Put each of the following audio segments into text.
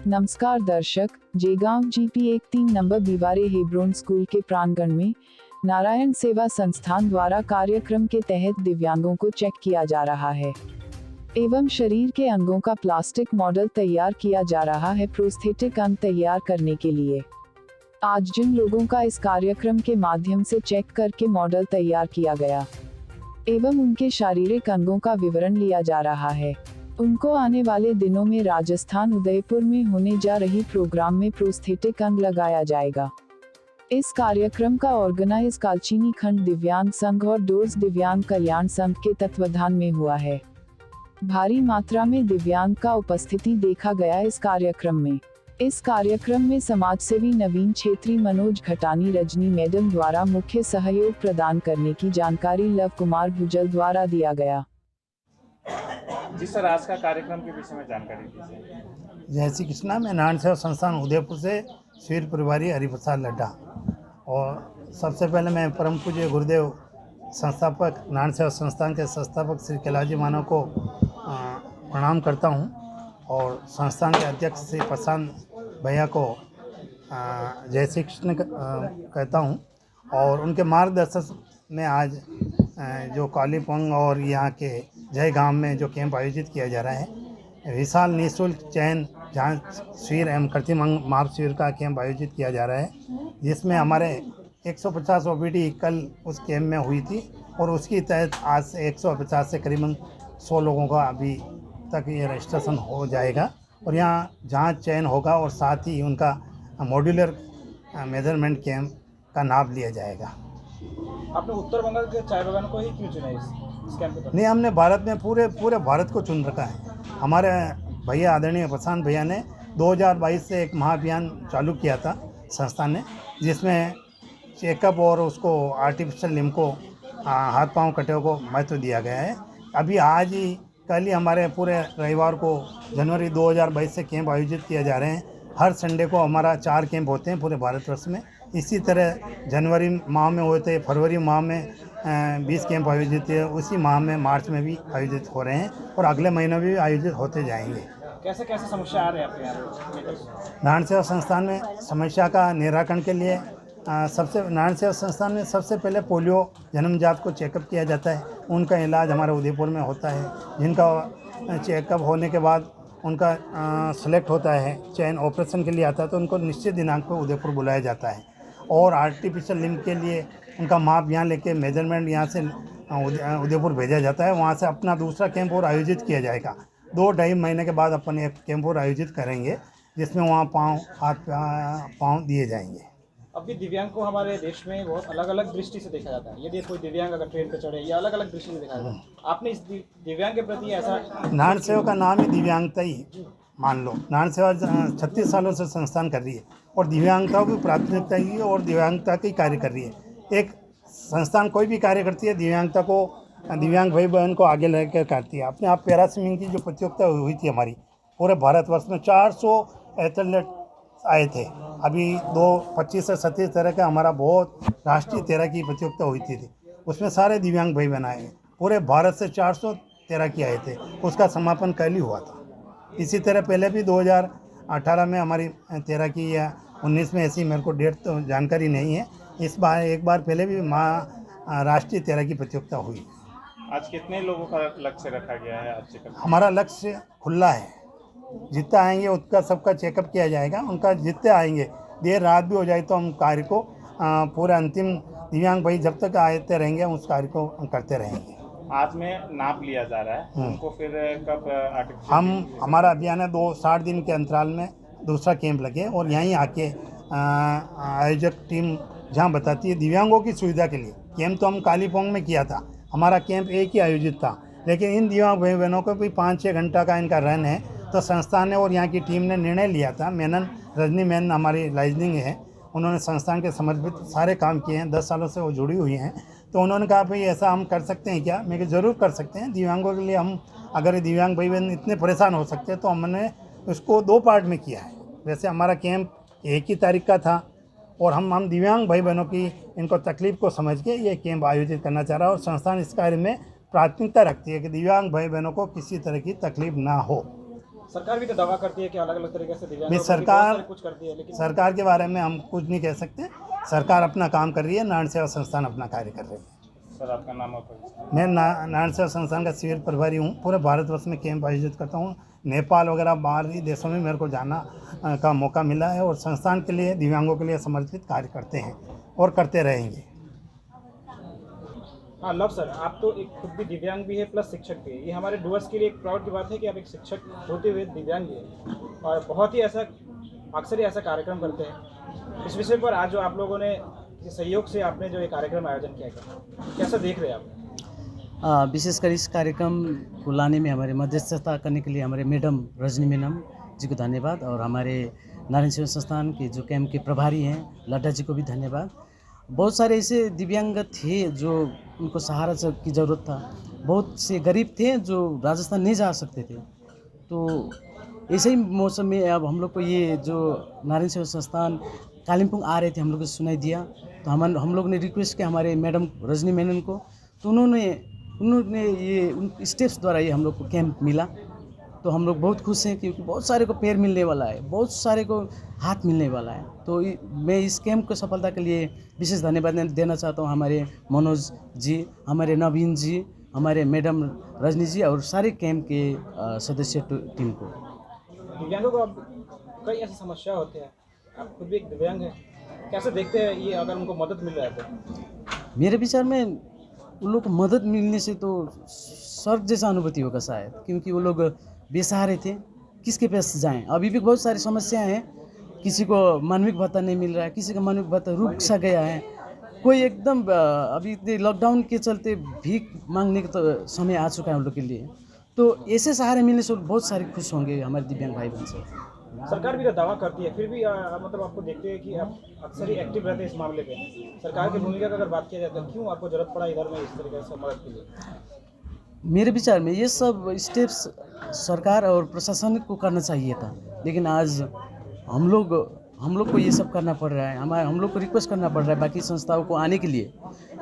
नमस्कार दर्शक, जेगांव GP 13 number बिवारे Hebron school के प्रांगण में नारायण सेवा संस्थान द्वारा कार्यक्रम के तहत दिव्यांगों को चेक किया जा रहा है एवं शरीर के अंगों का प्लास्टिक मॉडल तैयार किया जा रहा है प्रोस्थेटिक अंग तैयार करने के लिए। आज जिन लोगों का इस कार्यक्रम के माध्यम से चेक करके मॉडल तैयार किया गया एवं उनके शारीरिक अंगों का विवरण लिया जा रहा है, उनको आने वाले दिनों में राजस्थान उदयपुर में होने जा रही प्रोग्राम में प्रोस्थेटिक अंग लगाया जाएगा। इस कार्यक्रम का ऑर्गेनाइज कालचीनी खंड दिव्यांग संघ और डोर्स दिव्यांग कल्याण संघ के तत्वाधान में हुआ है। भारी मात्रा में दिव्यांग का उपस्थिति देखा गया इस कार्यक्रम में। इस कार्यक्रम में समाजसेवी नवीन छेत्री, मनोज घटानी, रजनी मैडम द्वारा मुख्य सहयोग प्रदान करने की जानकारी लव कुमार भुजल द्वारा दिया गया। जी सर, आज का कार्यक्रम के विषय में जानकारी दीजिए। जय श्री कृष्णा। मैं नारायण सेवा संस्थान उदयपुर से वीर प्रभारी हरिप्रसाद लड्डा। और सबसे पहले मैं परम पूज्य गुरुदेव संस्थापक नारायण सेवा संस्थान के संस्थापक श्री कैलाश मानव को प्रणाम करता हूं और संस्थान के अध्यक्ष श्री प्रशांत भैया को जय श्री कृष्ण कहता हूं। और उनके मार्गदर्शन में आज जो कालीपंग और यहाँ के जय गांव में जो कैंप आयोजित किया जा रहा है, विशाल निःशुल्क चयन जांच शिविर एवं कृत्रिम अंग माप शिविर का कैंप आयोजित किया जा रहा है, जिसमें हमारे 150 ओपीडी कल उस कैंप में हुई थी और उसकी तहत आज से 150 से करीबन 100 लोगों का अभी तक ये रजिस्ट्रेशन हो जाएगा और यहाँ जांच चयन होगा और साथ ही उनका मॉड्यूलर मेजरमेंट कैंप का नाप लिया जाएगा। आपने उत्तर बंगाल के चाय बागान को ही क्यों चुना इस कैंप में? नहीं, हमने भारत में पूरे भारत को चुन रखा है। हमारे भैया आदरणीय प्रशांत भैया ने 2022 से एक महाअभियान चालू किया था संस्थान ने, जिसमें चेकअप और उसको आर्टिफिशियल लिम्ब को हाथ पांव कटे को महत्व दिया गया है। अभी आज ही कल ही हमारे पूरे रविवार को जनवरी 2022 से कैंप आयोजित किए जा रहे हैं। हर संडे को हमारा 4 कैंप होते हैं पूरे भारतवर्ष में। इसी तरह जनवरी माह में हुए थे, फरवरी माह में 20 कैंप आयोजित है, उसी माह में मार्च में भी आयोजित हो रहे हैं और अगले महीनों में भी आयोजित होते जाएंगे। कैसे कैसे समस्या आ रही है आपके यहाँ? नारायण सेवा संस्थान में समस्या का निराकरण के लिए नारायण सेवा संस्थान में सबसे पहले पोलियो जन्मजात को चेकअप किया जाता है। उनका इलाज हमारे उदयपुर में होता है। जिनका चेकअप होने के बाद उनका सेलेक्ट होता है, चयन ऑपरेशन के लिए आता है, तो उनको निश्चित दिनांक पर उदयपुर बुलाया जाता है। और आर्टिफिशियल लिम्ब के लिए उनका माप यहाँ लेके मेजरमेंट यहाँ से उदयपुर भेजा जाता है। वहाँ से अपना दूसरा कैंप और आयोजित किया जाएगा। 2-2.5 महीने के बाद अपन एक कैंप और आयोजित करेंगे, जिसमें वहाँ पाँव दिए जाएंगे। अभी दिव्यांग को हमारे देश में बहुत अलग अलग दृष्टि से देखा जाता है। यदि कोई दिव्यांग अगर ट्रेन पर चढ़े या अलग अलग दृष्टि से देखा जाता है, आपने इस दिव्यांग के प्रति ऐसा? नारायण सेवा का नाम ही दिव्यांगता ही मान लो। नारायण सेवा 36 सालों से संस्थान कर रही है और दिव्यांगताओं की प्राथमिकता की और दिव्यांगता की कार्य कर रही है। एक संस्थान कोई भी कार्य करती है दिव्यांगता को, दिव्यांग भाई बहन को आगे लेकर करती है। अपने आप पैरा स्विमिंग की जो प्रतियोगिता हुई थी हमारी पूरे भारतवर्ष में 400 एथलीट आए थे। अभी 25 से 37 तरह का हमारा बहुत राष्ट्रीय तैराकी प्रतियोगिता हुई थी, उसमें सारे दिव्यांग भाई बहन आए। पूरे भारत से 400 तैराकी आए थे। उसका समापन कल ही हुआ था। इसी तरह पहले भी 2018 में हमारी तैराकी या 19 में, ऐसी मेरे को डेट तो जानकारी नहीं है। इस बार एक बार पहले भी राष्ट्रीय तैराकी प्रतियोगिता हुई। आज कितने लोगों का लक्ष्य रखा गया है? आज चेकअप हमारा लक्ष्य खुला है, जितना आएंगे उसका सबका चेकअप किया जाएगा। उनका जितने आएंगे, देर रात भी हो जाए तो हम कार्य को पूरा अंतिम दिव्यांग भाई जब तक आते रहेंगे उस कार्य को करते रहेंगे। आज में नाप लिया जा रहा है, उनको फिर कब हमारा अभियान है 60 दिन के अंतराल में दूसरा कैंप लगे और यहीं आके आयोजक टीम जहां बताती है दिव्यांगों की सुविधा के लिए। कैंप तो हम कालीपोंग में किया था, हमारा कैंप एक ही आयोजित था, लेकिन इन दिव्यांग भाई बहनों को भी 5-6 घंटा का इनका रन है, तो संस्थान ने और यहाँ की टीम ने निर्णय लिया था। रजनी मैन हमारी लाइजनिंग है, उन्होंने संस्थान के समर्पित सारे काम किए हैं, 10 सालों से वो जुड़ी हुई हैं। तो उन्होंने कहा भाई ऐसा हम कर सकते हैं क्या? मैं ज़रूर कर सकते हैं। दिव्यांगों के लिए हम, अगर दिव्यांग भाई बहन इतने परेशान हो सकते हैं तो हमने उसको 2 पार्ट में किया है। वैसे हमारा कैंप 1 ही तारीख का था और हम दिव्यांग भाई बहनों की इनको तकलीफ़ को समझ के ये कैंप आयोजित करना चाह रहा है और संस्थान इस कार्य में प्राथमिकता रखती है कि दिव्यांग भाई बहनों को किसी तरह की तकलीफ ना हो। सरकार भी तो दावा करती है कि अलग अलग तरीके से दिव्यांगों नहीं, को भी बहुत सरकार सारे कुछ करती है, लेकिन सरकार के बारे में हम कुछ नहीं कह सकते। सरकार अपना काम कर रही है, नारायण सेवा संस्थान अपना कार्य कर रही है। सर आपका नाम और परिचय? मैं नारायण सेवा संस्थान का शिविर प्रभारी हूँ। पूरे भारतवर्ष में कैंप आयोजित करता हूँ। नेपाल वगैरह बाहरी देशों में मेरे को जाना का मौका मिला है और संस्थान के लिए, दिव्यांगों के लिए समर्पित कार्य करते हैं और करते रहेंगे। हाँ लव सर, आप तो एक खुद भी दिव्यांग भी है प्लस शिक्षक भी है। ये हमारे डूअर्स के लिए एक प्राउड की बात है कि आप एक शिक्षक होते हुए दिव्यांग भी है और बहुत ही ऐसा अक्सर ही ऐसा कार्यक्रम करते हैं। इस विषय पर आज जो आप लोगों ने सहयोग से आपने जो ये कार्यक्रम आयोजन किया गया, कैसा देख रहे हैं आप? विशेषकर इस कार्यक्रम को लाने में हमारे मध्यस्थता करने के लिए हमारे मैडम रजनी मैडम जी को धन्यवाद और हमारे नारायण सेवा संस्थान के जो कैंप के प्रभारी हैं लड्डा जी को भी धन्यवाद। बहुत सारे ऐसे दिव्यांग थे जो उनको सहारा की ज़रूरत था। बहुत से गरीब थे जो राजस्थान नहीं जा सकते थे। तो ऐसे ही मौसम में अब हम लोग को ये जो नारायण सेवा संस्थान कालिम्पोंग आ रहे थे, हम लोग को सुनाई दिया। तो हम लोग ने रिक्वेस्ट किया हमारे मैडम रजनी मैडम को, तो उन्होंने ये उन स्टेप्स द्वारा ये हम लोग को कैंप मिला। तो हम लोग बहुत खुश हैं क्योंकि बहुत सारे को पैर मिलने वाला है, बहुत सारे को हाथ मिलने वाला है। तो मैं इस कैंप को सफलता के लिए विशेष धन्यवाद देना चाहता हूँ हमारे मनोज जी, हमारे नवीन जी, हमारे मैडम रजनी जी और सारे कैंप के सदस्य टीम को। दिव्यांगों को अब कई ऐसी समस्या होती है, आप खुद भी एक दिव्यांग हैं, कैसे देखते हैं ये अगर उनको मदद मिल रहा है तो? मेरे विचार में उन लोग को मदद मिलने से तो स्वर्ग जैसा अनुभूति होगा शायद, क्योंकि वो लोग बेसहारे थे, किसके पास जाएं। अभी भी बहुत सारी समस्याएं हैं। किसी को मानविक भत्ता नहीं मिल रहा है, किसी का मानविक भत्ता रुक सा गया है, कोई एकदम अभी लॉकडाउन के चलते भीख मांगने का तो समय आ चुका है उन लोग के लिए। तो ऐसे सहारे मिलने से बहुत सारे खुश होंगे हमारे दिव्यांग भाई बहन से। सरकार भी तो दावा करती है, फिर भी मतलब आपको देखते हैं कि आप अक्सर ही एक्टिव रहते हैं इस मामले पे। सरकार की भूमिका का अगर बात किया जाए तो क्यों आपको जरूरत पड़ा इधर में इस तरीके से मदद के लिए? मेरे विचार में ये सब स्टेप्स सरकार और प्रशासन को करना चाहिए था, लेकिन आज हम लोग को ये सब करना पड़ रहा है। हम लोग को रिक्वेस्ट करना पड़ रहा है बाकी संस्थाओं को आने के लिए।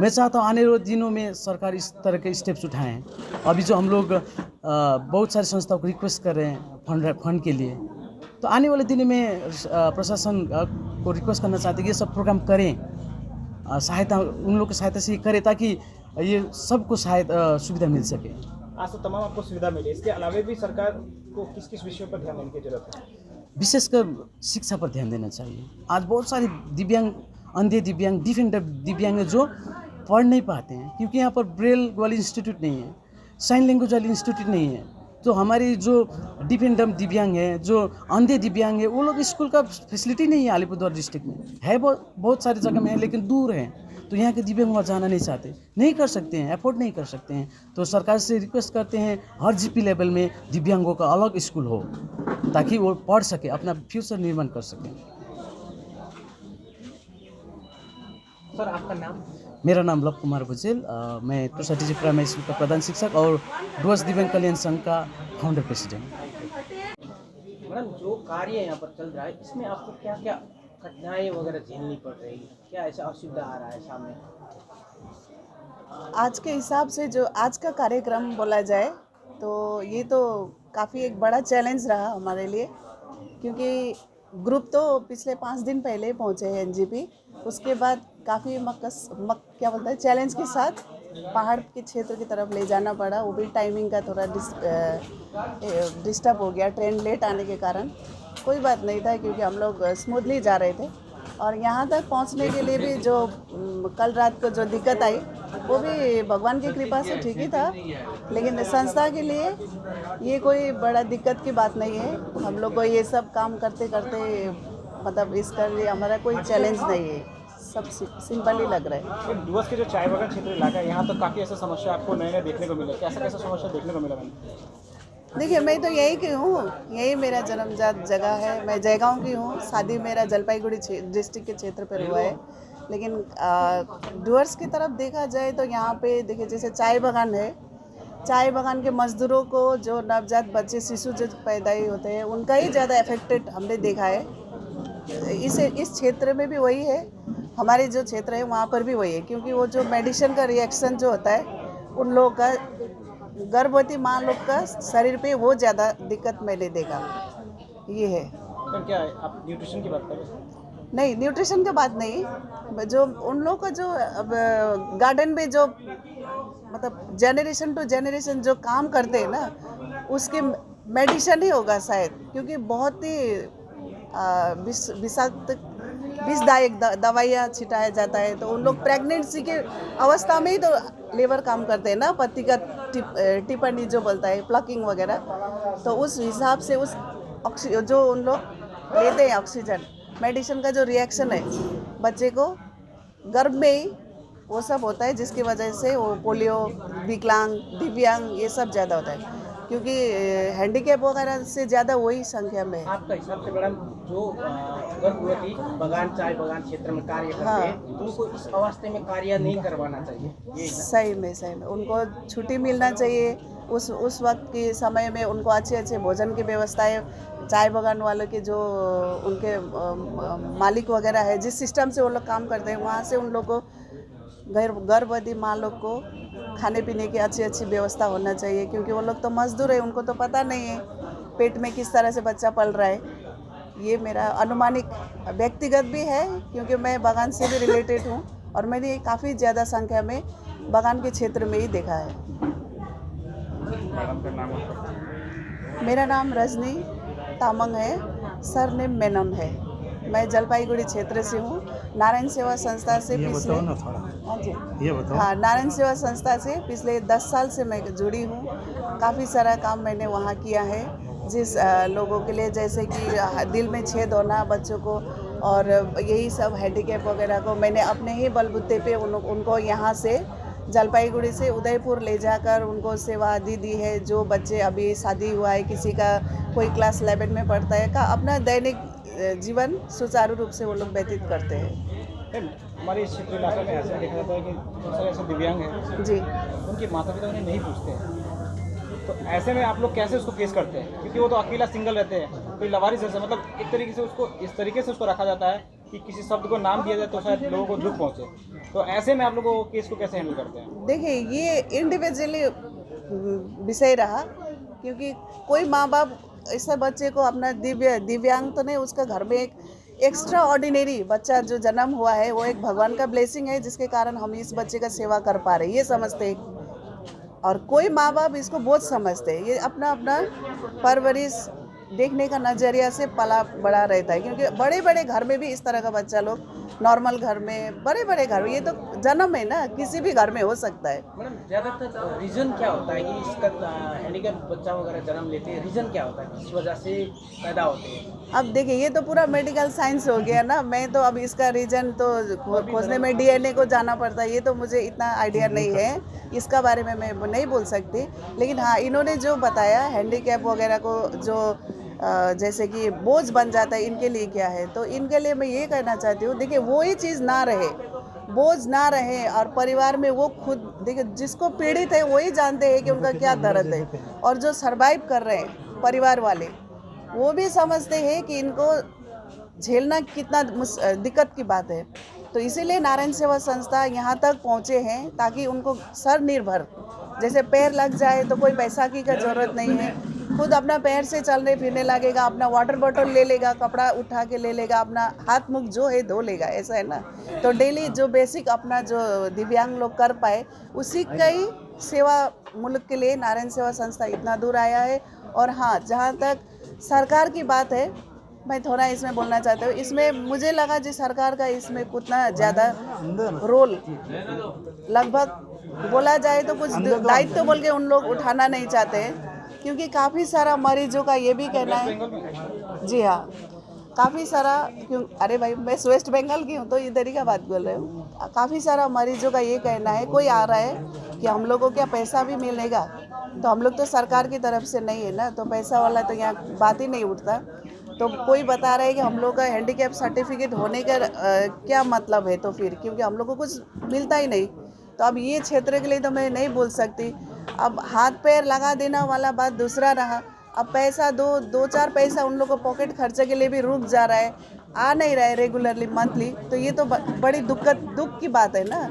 मैं चाहता हूँ आने वाले दिनों में सरकार इस तरह के स्टेप्स उठाएं। अभी जो हम लोग बहुत सारी संस्थाओं को रिक्वेस्ट कर रहे हैं फंड के लिए, तो आने वाले दिनों में प्रशासन को रिक्वेस्ट करना चाहते हैं कि ये सब प्रोग्राम करें, सहायता उन लोग की सहायता से करें ताकि ये सबको सुविधा मिल सके। आज तो तमाम आपको सुविधा मिली, इसके अलावा भी सरकार को किस किस विषयों पर ध्यान देने की जरूरत है? विशेषकर शिक्षा पर ध्यान देना चाहिए। आज बहुत सारे दिव्यांग, अंधे दिव्यांग, डिफेंड दिव्यांग जो पढ़ नहीं पाते हैं क्योंकि यहाँ पर ब्रेल वाली इंस्टीट्यूट नहीं है, साइन लैंग्वेज वाली इंस्टीट्यूट नहीं है। तो हमारी जो डिफेंड दिव्यांग है, जो अंधे दिव्यांग है, वो लोग स्कूल का फैसिलिटी नहीं है अलीपुरद्वार डिस्ट्रिक्ट में है। बहुत सारी जगह में है लेकिन दूर है। तो यहाँ के दिव्यांग वहाँ जाना नहीं चाहते, नहीं कर सकते हैं, अफोर्ड नहीं कर सकते हैं। तो सरकार से रिक्वेस्ट करते हैं हर जीपी लेवल में दिव्यांगों का अलग स्कूल हो ताकि वो पढ़ सके, अपना फ्यूचर निर्माण कर सकें। सर आपका नाम? मेरा नाम लव कुमार भुजेल, मैं तुषार प्राइमरी स्कूल का प्रधान शिक्षक और डुअर्स दिव्यांग कल्याण संघ का फाउंडर प्रेसिडेंट। मैडम जो कार्य यहाँ पर चल रहा है इसमें आपको क्या क्या कठिनाई वगैरह झेलनी पड़ रही है, क्या ऐसा असुविधा आ रहा है सामने? आज के हिसाब से जो आज का कार्यक्रम बोला जाए तो ये तो काफ़ी एक बड़ा चैलेंज रहा हमारे लिए, क्योंकि ग्रुप तो पिछले 5 दिन पहले पहुँचे हैं एनजीपी। उसके बाद काफ़ी क्या बोलते हैं चैलेंज के साथ पहाड़ के क्षेत्र की तरफ ले जाना पड़ा। वो भी टाइमिंग का थोड़ा डिस्टर्ब हो गया, ट्रेन लेट आने के कारण। कोई बात नहीं था क्योंकि हम लोग स्मूथली जा रहे थे। और यहाँ तक पहुँचने के लिए भी जो कल रात को जो दिक्कत आई वो भी भगवान की कृपा से ठीक ही था, लेकिन संस्था के लिए ये कोई बड़ा दिक्कत की बात नहीं है। हम लोग को ये सब काम करते करते मतलब इसका लिए हमारा कोई चैलेंज नहीं है, सब सिंपल ही लग रहा है। डुअर्स के जो चाय बागान क्षेत्र इलाका है, यहाँ तो काफ़ी ऐसा समस्या आपको नए नए देखने को मिले, कैसा कैसा समस्या देखने को मिला? देखिए मैं तो यही की हूँ, यही मेरा जन्मजात जगह है। मैं जयगांव की हूँ, शादी मेरा जलपाईगुड़ी डिस्ट्रिक्ट के क्षेत्र पर हुआ है। लेकिन डुअर्स की तरफ देखा जाए तो यहाँ पे देखिए जैसे चाय बागान है, चाय बागान के मजदूरों को जो नवजात बच्चे शिशु जो पैदा होते हैं उनका ही ज़्यादा अफेक्टेड हमने देखा है। इस क्षेत्र में भी वही है, हमारे जो क्षेत्र है वहाँ पर भी वही है, क्योंकि वो जो मेडिसिन का रिएक्शन जो होता है उन लोगों का गर्भवती माँ लोग का शरीर पे वो ज़्यादा दिक्कत मैंने देखा, ये है। तो क्या है, आप न्यूट्रिशन की बात कर रहे हैं? नहीं, न्यूट्रिशन की बात नहीं, जो उन लोग का जो अब गार्डन में जो मतलब जनरेशन टू जनरेशन जो काम करते हैं ना, उसके मेडिसिन ही होगा शायद, क्योंकि बहुत ही विषाक्त विषदायक दवाइयाँ छिटाया जाता है। तो उन लोग प्रेगनेंसी के अवस्था में ही तो लेबर काम करते हैं ना, पति का टिप्पणी जो बोलता है प्लकिंग वगैरह, तो उस हिसाब से उस जो उन लोग लेते हैं ऑक्सीजन मेडिसिन का जो रिएक्शन है बच्चे को गर्भ में ही वो सब होता है, जिसकी वजह से वो पोलियो, विकलांग, दिव्यांग ये सब ज़्यादा होता है, क्योंकि हैंडीकैप वगैरह से ज़्यादा वही संख्या में है। आपका हिसाब से मैडम जो गर्भवती बगान चाय बगान क्षेत्र में कार्य करते हैं, उनको इस अवस्था में कार्य नहीं करवाना चाहिए, ये सही में उनको छुट्टी मिलना चाहिए। उस वक्त के समय में उनको अच्छे भोजन की व्यवस्थाएं, चाय बगान वालों के जो उनके मालिक वगैरह है, जिस सिस्टम से वो लोग काम करते हैं, वहाँ से उन लोग को गर्भवती माँ लोग को खाने पीने की अच्छी व्यवस्था होना चाहिए, क्योंकि वो लोग तो मजदूर है, उनको तो पता नहीं है पेट में किस तरह से बच्चा पल रहा है। ये मेरा अनुमानिक व्यक्तिगत भी है, क्योंकि मैं बागान से भी रिलेटेड हूँ और मैंने काफ़ी ज़्यादा संख्या में बागान के क्षेत्र में ही देखा है। मेरा नाम रजनी तामंग है, सरनेम मेनन है। मैं जलपाईगुड़ी क्षेत्र से हूँ। नारायण सेवा संस्था से पिछले नारायण सेवा संस्था से पिछले 10 साल से मैं जुड़ी हूँ। काफ़ी सारा काम मैंने वहाँ किया है, जिस लोगों के लिए जैसे कि दिल में छेद होना बच्चों को और यही सब हैंडीकैप वगैरह को मैंने अपने ही बलबूते पे उनको यहाँ से जलपाईगुड़ी से उदयपुर ले जाकर उनको सेवा आदि दी है। जो बच्चे अभी शादी हुआ है, किसी का कोई क्लास 11 में पढ़ता है, का अपना दैनिक जीवन सुचारू रूप से वो लोग व्यतीत करते हैं। हमारे इस क्षेत्र इलाके में ऐसा देखा जाता है कि बहुत सारे ऐसे दिव्यांग हैं जी, उनके माता पिता उन्हें नहीं पूछते हैं, तो ऐसे में आप लोग कैसे उसको केस करते हैं? क्योंकि वो तो अकेला सिंगल रहते हैं, कोई लवारिस जैसे, मतलब एक तरीके से उसको इस तरीके से उसको रखा जाता है कि किसी शब्द को नाम दिया जाए तो शायद लोगों को दुख पहुँचे, तो ऐसे में आप लोगों को केस को कैसे हैंडल करते हैं? देखिए ये इंडिविजुअली विषय रहा, क्योंकि कोई माँ बाप ऐसा बच्चे को अपना दिव्यांग तो नहीं, उसका घर में एक एक्स्ट्रा ऑर्डिनरी बच्चा जो जन्म हुआ है वो एक भगवान का ब्लेसिंग है, जिसके कारण हम इस बच्चे का सेवा कर पा रहे हैं, ये समझते हैं। और कोई माँ बाप इसको बहुत समझते हैं, ये अपना अपना परवरिश देखने का नज़रिया से पला बड़ा रहता है, क्योंकि बड़े बड़े घर में भी इस तरह का बच्चा लोग, नॉर्मल घर में, बड़े बड़े घर में, ये तो जन्म है ना, किसी भी घर में हो सकता है। मैडम ज़्यादातर रीज़न क्या होता है कि इसका हैंडीकैप बच्चा वगैरह जन्म लेते हैं, रीज़न क्या होता है, किस वजह से पैदा होते हैं? अब देखिए ये तो पूरा मेडिकल साइंस हो गया ना, मैं तो अब इसका रीज़न तो खोजने में डीएनए को जाना पड़ता है, ये तो मुझे इतना आइडिया नहीं है, इसका बारे में मैं नहीं बोल सकती। लेकिन हाँ, इन्होंने जो बताया हैंडीकैप वगैरह को जो जैसे कि बोझ बन जाता है, इनके लिए क्या है, तो इनके लिए मैं ये कहना चाहती हूँ, देखिए वो ही चीज़ ना रहे, बोझ ना रहे, और परिवार में वो खुद देखिए जिसको पीड़ित है वही जानते हैं कि उनका क्या दर्द है, और जो सरवाइव कर रहे हैं परिवार वाले वो भी समझते हैं कि इनको झेलना कितना दिक्कत की बात है। तो इसीलिए नारायण सेवा संस्था यहाँ तक पहुँचे हैं, ताकि उनको सर निर्भर, जैसे पैर लग जाए तो कोई पैसा की ज़रूरत नहीं है, खुद अपना पैर से चलने फिरने लगेगा, अपना वाटर बॉटल ले लेगा, कपड़ा उठा के ले लेगा, अपना हाथ मुख जो है धो लेगा, ऐसा है ना। तो डेली जो बेसिक अपना जो दिव्यांग लोग कर पाए, उसी का ही सेवा मुल्क के लिए नारायण सेवा संस्था इतना दूर आया है। और हाँ, जहाँ तक सरकार की बात है, मैं थोड़ा इसमें बोलना चाहती हूँ। इसमें मुझे लगा जी सरकार का इसमें उतना ज़्यादा रोल, लगभग बोला जाए तो कुछ दायित्व तो बोल के उन लोग उठाना नहीं चाहते हैं, क्योंकि काफ़ी सारा मरीजों का ये भी कहना है। जी हाँ, काफ़ी सारा, क्यों, अरे भाई मैं वेस्ट बंगाल की हूँ तो इधर ही का बात बोल रहे हूँ। काफ़ी सारा मरीजों का ये कहना है, कोई आ रहा है कि हम लोगों को क्या पैसा भी मिलेगा, तो हम लोग तो सरकार की तरफ से नहीं है ना, तो पैसा वाला तो यहाँ बात ही नहीं उठता। तो कोई बता रहा है कि हम लोग का हैंडीकैप सर्टिफिकेट होने का क्या मतलब है, तो फिर क्योंकि हम लोग को कुछ मिलता ही नहीं, तो अब ये क्षेत्र के लिए तो मैं नहीं बोल सकती। अब हाथ पैर लगा देना वाला बात दूसरा रहा, अब पैसा दो चार पैसा उन लोग को पॉकेट खर्चे के लिए भी रुक जा रहा है, आ नहीं रहा है रेगुलरली मंथली, तो ये तो बड़ी दुख की बात है ना।